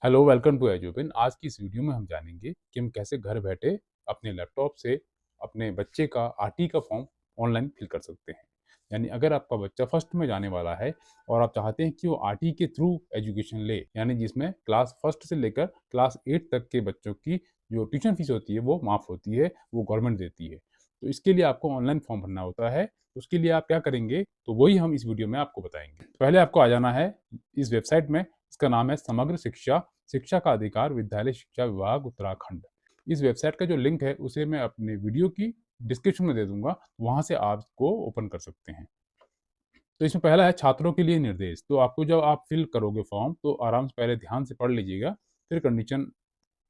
Hello, welcome to एजुबिन। आज की इस वीडियो में हम जानेंगे कि हम कैसे घर बैठे अपने लैपटॉप से अपने बच्चे का आरटी का फॉर्म ऑनलाइन फिल कर सकते हैं। यानी अगर आपका बच्चा फर्स्ट में जाने वाला है और आप चाहते हैं कि वो आरटी के थ्रू एजुकेशन ले, यानी जिसमें क्लास फर्स्ट से लेकर क्लास 8 तक के बच्चों की जो ट्यूशन फीस होती है वो माफ़ होती है, वो गवर्नमेंट देती है। तो इसके लिए आपको ऑनलाइन फॉर्म भरना होता है। तो उसके लिए आप क्या करेंगे, तो वही हम इस वीडियो में आपको बताएंगे। पहले आपको आ जाना है इस वेबसाइट में। इसका नाम है समग्र शिक्षा शिक्षा का अधिकार विद्यालय शिक्षा विभाग उत्तराखंड। इस वेबसाइट का जो लिंक है उसे मैं अपने वीडियो की डिस्क्रिप्शन में दे दूंगा, वहां से आप इसको ओपन कर सकते हैं। तो इसमें पहला है छात्रों के लिए निर्देश। तो आपको जब आप फिल करोगे फॉर्म तो आराम से पहले ध्यान से पढ़ लीजिएगा, फिर कंडीशन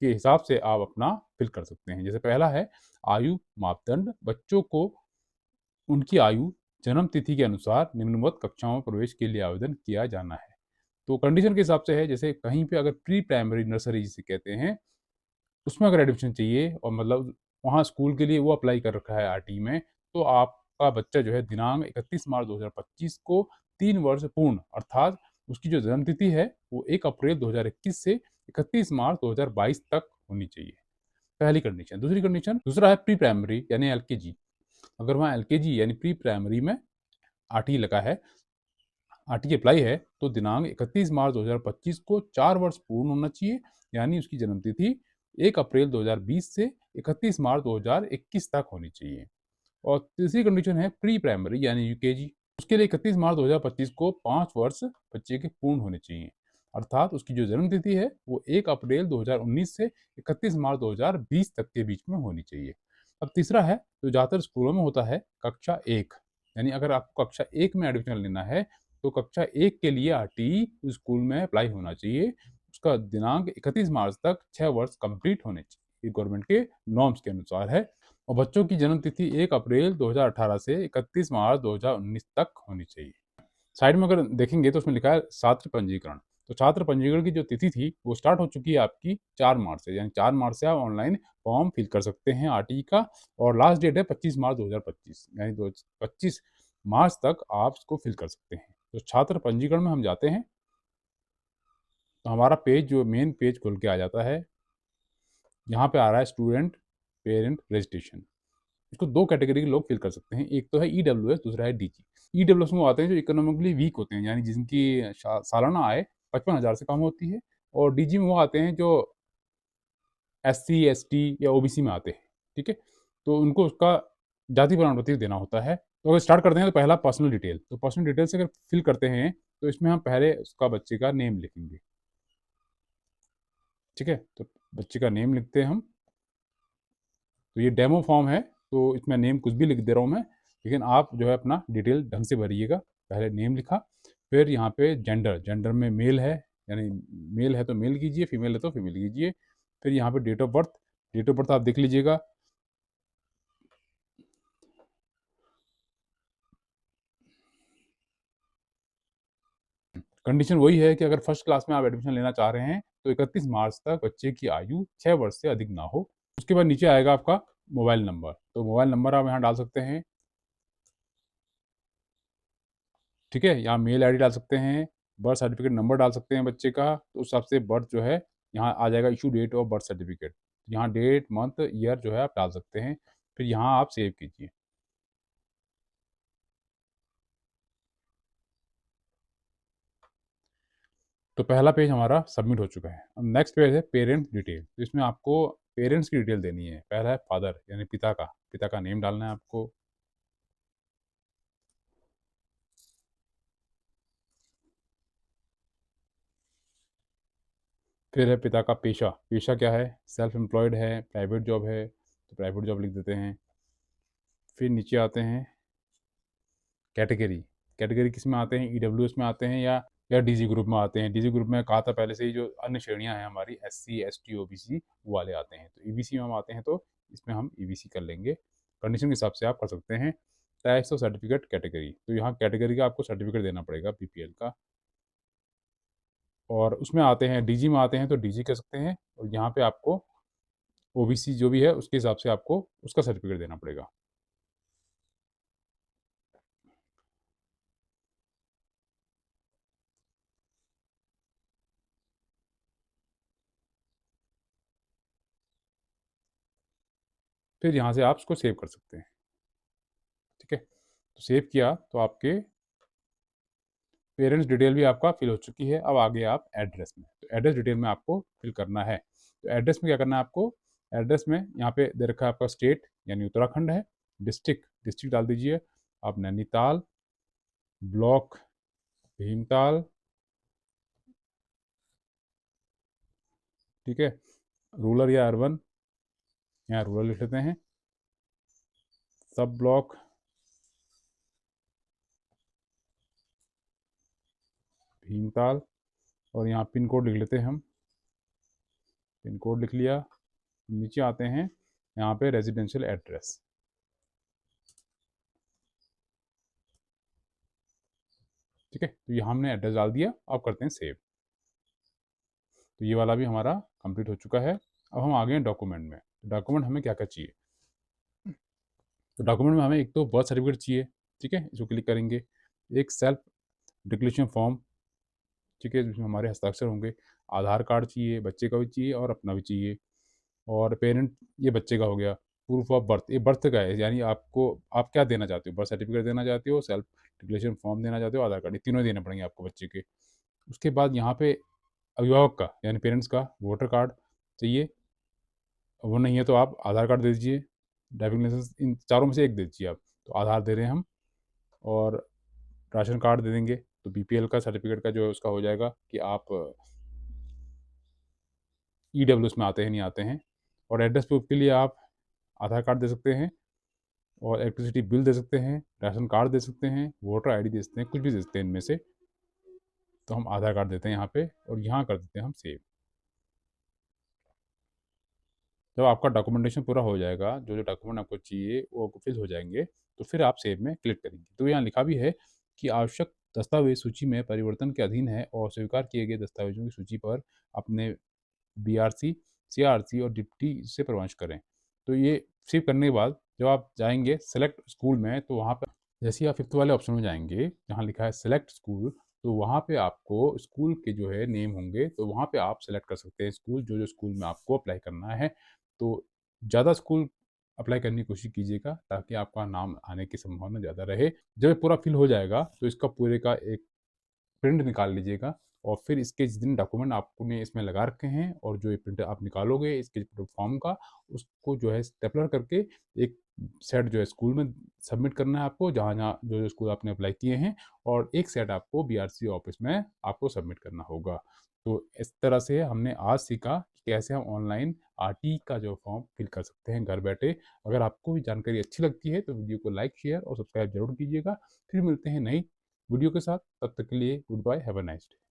के हिसाब से आप अपना फिल कर सकते हैं। जैसे पहला है आयु मापदंड। बच्चों को उनकी आयु जन्म तिथि के अनुसार निम्नवत कक्षाओं में प्रवेश के लिए आवेदन किया जाना है। तो कंडीशन के हिसाब से है, जैसे कहीं पे अगर प्री प्राइमरी नर्सरी जिसे कहते हैं उसमें अगर एडमिशन चाहिए और मतलब वहाँ स्कूल के लिए वो अप्लाई कर रखा है आरटी में, तो आपका बच्चा जो है दिनांक 31 मार्च 2025 को 3 वर्ष पूर्ण, अर्थात उसकी जो जन्म तिथि है वो 1 अप्रैल 2021 से 31 मार्च 2022 तक होनी चाहिए। पहली कंडीशन। दूसरी कंडीशन, दूसरा है प्री प्राइमरी यानी एलकेजी। अगर वहाँ एलकेजी यानी प्री प्राइमरी में आरटी लगा है, आरटी अप्लाई है, तो दिनांक 31 मार्च 2025 को 4 वर्ष पूर्ण होना चाहिए, यानी उसकी जन्म तिथि 1 अप्रैल 2020 से 31 मार्च 2021 तक होनी चाहिए। और तीसरी कंडीशन है प्री प्राइमरी यानी यूकेजी। उसके लिए 31 मार्च 2025 को 5 वर्ष बच्चे के पूर्ण होने चाहिए, अर्थात उसकी जो जन्म तिथि है वो 1 अप्रैल 2019 से 31 मार्च 2020 तक के बीच में होनी चाहिए। अब तीसरा है, जो ज़्यादातर स्कूलों में होता है, कक्षा 1। यानी अगर आपको कक्षा 1 में एडमिशन लेना है तो कक्षा 1 के लिए आरटी स्कूल में अप्लाई होना चाहिए। उसका दिनांक 31 मार्च तक 6 वर्ष कंप्लीट होने चाहिए, ये गवर्नमेंट के नॉर्म्स के अनुसार है। और बच्चों की जन्म तिथि 1 अप्रैल 2018 से 31 मार्च 2019 तक होनी चाहिए। साइड में अगर देखेंगे तो उसमें लिखा है छात्र पंजीकरण। तो छात्र पंजीकरण की जो तिथि थी वो स्टार्ट हो चुकी है आपकी 4 मार्च से, यानी 4 मार्च से आप ऑनलाइन फॉर्म फिल कर सकते हैं आरटी का। और लास्ट डेट है 25 मार्च 2025, यानी 25 मार्च तक आप इसको फिल कर सकते हैं। तो छात्र पंजीकरण में हम जाते हैं तो हमारा पेज जो मेन पेज खुल के आ जाता है। यहाँ पे आ रहा है स्टूडेंट पेरेंट रजिस्ट्रेशन। इसको दो कैटेगरी के लोग फिल कर सकते हैं, एक तो है ईडब्ल्यूएस, दूसरा है डीजी। ईडब्ल्यूएस में वो आते हैं जो इकोनॉमिकली वीक होते हैं, यानी जिनकी सालाना आय 55,000 से कम होती है। और डीजी में वो आते हैं जो एससी एसटी या ओबीसी में आते हैं। ठीक है, तो उनको उसका जाति प्रमाण पत्र देना होता है। तो अगर स्टार्ट करते हैं तो पहला पर्सनल डिटेल। तो पर्सनल डिटेल से अगर फिल करते हैं तो इसमें हम पहले उसका बच्चे का नेम लिखेंगे। ठीक है, तो बच्चे का नेम लिखते हैं हम। तो ये डेमो फॉर्म है, तो इसमें नेम कुछ भी लिख दे रहा हूँ मैं, लेकिन आप जो है अपना डिटेल ढंग से भरिएगा। पहले नेम लिखा, फिर यहाँ पे जेंडर, जेंडर में मेल है यानी मेल है तो मेल कीजिए, फीमेल है तो फीमेल कीजिए। फिर यहाँ पे date of birth, date of birth आप देख लीजिएगा। कंडीशन वही है कि अगर फर्स्ट क्लास में आप एडमिशन लेना चाह रहे हैं तो 31 मार्च तक बच्चे की आयु 6 वर्ष से अधिक ना हो। उसके बाद नीचे आएगा आपका मोबाइल नंबर। तो मोबाइल नंबर आप यहाँ डाल सकते हैं। ठीक है, यहाँ मेल आईडी डाल सकते हैं, बर्थ सर्टिफिकेट नंबर डाल सकते हैं बच्चे का, तो उस हिसाब से बर्थ जो है यहाँ आ जाएगा, issue date of birth certificate. यहाँ डेट मंथ ईयर जो है आप डाल सकते हैं, फिर यहाँ आप सेव कीजिए। तो पहला पेज हमारा सबमिट हो चुका है। अब नेक्स्ट पेज है पेरेंट्स डिटेल। तो इसमें आपको पेरेंट्स की डिटेल देनी है। पहला है फादर यानी पिता का नेम डालना है आपको। फिर है पिता का पेशा, पेशा क्या है, सेल्फ एम्प्लॉयड है, प्राइवेट जॉब है, तो प्राइवेट जॉब लिख देते हैं। फिर नीचे आते हैं कैटेगरी। कैटेगरी किस में आते हैं, ईडब्ल्यूएस में आते हैं या डीजी ग्रुप में आते हैं। डीजी ग्रुप में कहा था पहले से ही, जो अन्य श्रेणियां हैं हमारी एससी एसटी ओबीसी वो वाले आते हैं। तो ईबीसी में हम आते हैं तो इसमें हम ईबीसी कर लेंगे। कंडीशन के हिसाब से आप कर सकते हैं। टाइप्स ऑफ सर्टिफिकेट कैटेगरी, तो यहाँ कैटेगरी का आपको सर्टिफिकेट देना पड़ेगा बीपीएल का। और उसमें आते हैं डीजी में आते हैं तो डीजी कर सकते हैं, और यहाँ पे आपको ओबीसी जो भी है उसके हिसाब से आपको उसका सर्टिफिकेट देना पड़ेगा। फिर यहाँ से आप उसको सेव कर सकते हैं। ठीक है, तो सेव किया तो आपके पेरेंट्स डिटेल भी आपका फिल हो चुकी है। अब आगे आप एड्रेस में, तो एड्रेस डिटेल में आपको फिल करना है। तो एड्रेस में क्या करना है आपको, एड्रेस में यहाँ पे दे रखा है आपका स्टेट यानी उत्तराखंड है, डिस्ट्रिक्ट डिस्ट्रिक्ट डाल दीजिए आप नैनीताल, ब्लॉक भीमताल, ठीक है, रूरल या अर्बन, यहाँ रूरल लिख लेते हैं, सब ब्लॉक भीमताल, और यहाँ पिन कोड लिख लेते हैं हम, पिन कोड लिख लिया। नीचे आते हैं यहाँ पे रेजिडेंशियल एड्रेस, ठीक है, तो यहाँ हमने एड्रेस डाल दिया। अब करते हैं सेव। तो ये वाला भी हमारा कंप्लीट हो चुका है। अब हम आ गए हैं डॉक्यूमेंट में। डॉक्यूमेंट हमें क्या क्या चाहिए, तो डॉक्यूमेंट में हमें एक तो बर्थ सर्टिफिकेट चाहिए, ठीक है, इसको क्लिक करेंगे। एक सेल्फ डिक्लेरेशन फॉर्म, ठीक है, जिसमें हमारे हस्ताक्षर होंगे। आधार कार्ड चाहिए, बच्चे का भी चाहिए और अपना भी चाहिए। और पेरेंट, ये बच्चे का हो गया। प्रूफ ऑफ बर्थ, ये बर्थ का है, यानी आपको आप क्या देना चाहते हो, बर्थ सर्टिफिकेट देना चाहते हो, सेल्फ डिक्लेरेशन फॉर्म देना चाहते हो, आधार कार्ड, ये तीनों देने पड़ेंगे आपको बच्चे के। उसके बाद यहाँ पे अभिभावक का यानी पेरेंट्स का वोटर कार्ड चाहिए, वो नहीं है तो आप आधार कार्ड दे दीजिए, ड्राइविंग लाइसेंस, इन चारों में से एक दे दीजिए आप। तो आधार दे रहे हैं हम, और राशन कार्ड दे देंगे। तो बीपीएल का सर्टिफिकेट का जो है उसका हो जाएगा कि आप ईडब्ल्यूएस में आते हैं नहीं आते हैं। और एड्रेस प्रूफ के लिए आप आधार कार्ड दे सकते हैं, और इलेक्ट्रिसिटी बिल दे सकते हैं, राशन कार्ड दे सकते हैं, वोटर आईडी दे सकते हैं, कुछ भी दे सकते हैं इनमें से। तो हम आधार कार्ड देते हैं यहाँ पे, और यहाँ कर देते हैं हम सेव। जब आपका डॉक्यूमेंटेशन पूरा हो जाएगा, जो जो डॉक्यूमेंट आपको चाहिए वो फिल हो जाएंगे, तो फिर आप सेव में क्लिक करेंगे। तो यहाँ लिखा भी है कि आवश्यक दस्तावेज सूची में परिवर्तन के अधीन है और स्वीकार किए गए दस्तावेजों की सूची पर अपने बीआरसी, सीआरसी और डिप्टी से परामर्श करें। तो ये सेव करने के बाद जब आप जाएंगे सेलेक्ट स्कूल में, तो वहाँ पर जैसे ही आप फिफ्थ वाले ऑप्शन में जाएंगे जहाँ लिखा है सेलेक्ट स्कूल, तो वहाँ पे आपको स्कूल के जो है नेम होंगे, तो वहाँ पे आप सेलेक्ट कर सकते हैं स्कूल, जो जो स्कूल में आपको अप्लाई करना है। तो ज़्यादा स्कूल अप्लाई करने की कोशिश कीजिएगा ताकि आपका नाम आने की संभावना ज़्यादा रहे। जब ये पूरा फिल हो जाएगा तो इसका पूरे का एक प्रिंट निकाल लीजिएगा, और फिर इसके जितने डॉक्यूमेंट आपने इसमें लगा रखे हैं और जो ये प्रिंट आप निकालोगे इसके फॉर्म का, उसको जो है स्टेपलर करके एक सेट जो है स्कूल में सबमिट करना है आपको, जहाँ जहाँ जो जो स्कूल आपने अप्लाई किए हैं, और एक सेट आपको बीआरसी ऑफिस में आपको सबमिट करना होगा। तो इस तरह से हमने आज सीखा कि कैसे हम ऑनलाइन आरटी का जो फॉर्म फिल कर सकते हैं घर बैठे। अगर आपको ये जानकारी अच्छी लगती है तो वीडियो को लाइक, शेयर और सब्सक्राइब जरूर कीजिएगा। फिर मिलते हैं नई वीडियो के साथ, तब तक के लिए good bye, have a nice day.